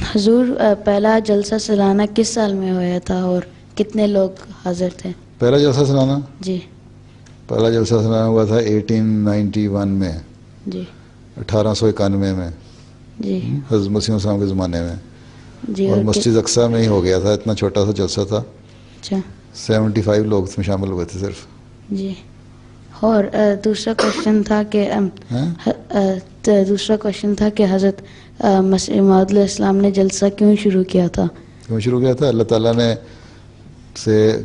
حضور پہلا جلسہ سالانہ کس سال میں ہوا تھا اور کتنے لوگ حاضر تھے؟ پہلا جلسہ سالانہ جی پہلا جلسہ سالانہ ہوا تھا 1891 میں، جی 1891 میں، جی حضرت مسیح السلام کے زمانے میں، جی اور مسجد اقصیٰ میں ہی ہو گیا تھا، اتنا چھوٹا سا جلسہ تھا، اچھا 75 لوگ اس میں شامل ہوئے تھے صرف. جی. اور دوسرا کوشچن تھا کہ حضرت مسیح موعود علیہ السلام نے جلسہ کیوں شروع کیا تھا؟ کیوں شروع کیا تھا؟ اللہ تعالیٰ نے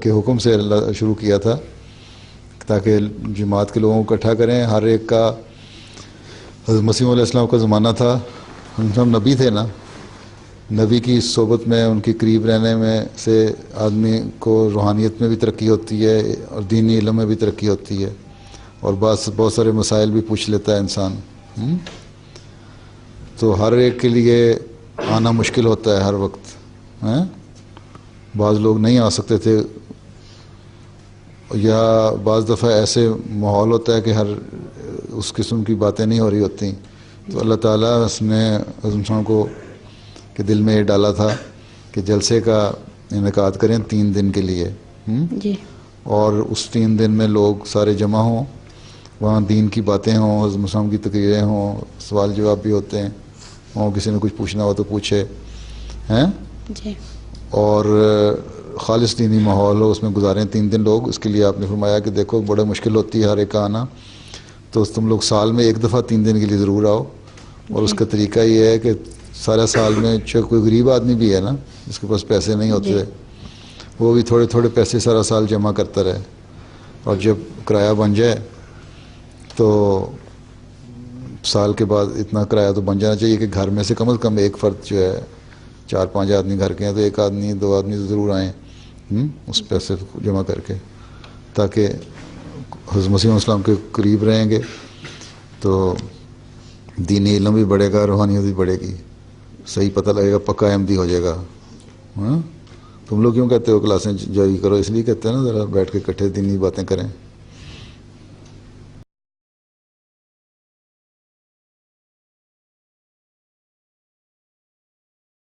کے حکم سے اللہ شروع کیا تھا تاکہ جماعت کے لوگوں کو اکٹھا کریں. ہر ایک کا حضرت مسیح علیہ السلام کا زمانہ تھا، ہم سب نبی تھے نا، نبی کی صحبت میں ان کے قریب رہنے میں سے آدمی کو روحانیت میں بھی ترقی ہوتی ہے اور دینی علم میں بھی ترقی ہوتی ہے، اور بہت سارے مسائل بھی پوچھ لیتا ہے انسان. تو ہر ایک کے لیے آنا مشکل ہوتا ہے ہر وقت. بعض لوگ نہیں آ سکتے تھے، یا بعض دفعہ ایسے ماحول ہوتا ہے کہ ہر اس قسم کی باتیں نہیں ہو رہی ہوتی. تو اللہ تعالیٰ اس نے انسان کو کے دل میں یہ ڈالا تھا کہ جلسے کا انعقاد کریں 3 دن کے لیے. جی. اور اس 3 دن میں لوگ سارے جمع ہوں، وہاں دین کی باتیں ہوں، حضرت مسیح کی تقریریں ہوں، سوال جواب بھی ہوتے ہیں، وہاں کسی نے کچھ پوچھنا ہو تو پوچھے ہیں. جی. اور خالص دینی ماحول ہو، اس میں گزاریں 3 دن لوگ. اس کے لیے آپ نے فرمایا کہ دیکھو بڑا مشکل ہوتی ہے ہر ایک کا آنا، تو تم لوگ سال میں ایک دفعہ 3 دن کے لیے ضرور آؤ. اور اس کا طریقہ یہ ہے کہ سارا سال میں چاہے کوئی غریب آدمی بھی ہے نا جس کے پاس پیسے نہیں ہوتے، وہ بھی تھوڑے تھوڑے پیسے سارا سال جمع کرتا رہے، اور جب کرایہ بن جائے تو سال کے بعد اتنا کرایہ تو بن جانا چاہیے کہ گھر میں سے کم از کم ایک فرد جو ہے، 4-5 آدمی گھر کے ہیں تو 1 آدمی 2 آدمی تو ضرور آئیں اس پیسے جمع کر کے، تاکہ حضرت مسیح علیہ السلام کے قریب رہیں گے تو دینی علم بھی بڑھے گا، روحانیت بھی بڑھے گی، صحیح پتہ لگے گا، پکا احمدی ہو جائے گا. تم لوگ کیوں کہتے ہو کلاسیں جاری کرو؟ اس لیے کہتے ہیں نا ذرا بیٹھ کے اکٹھے دینی باتیں کریں.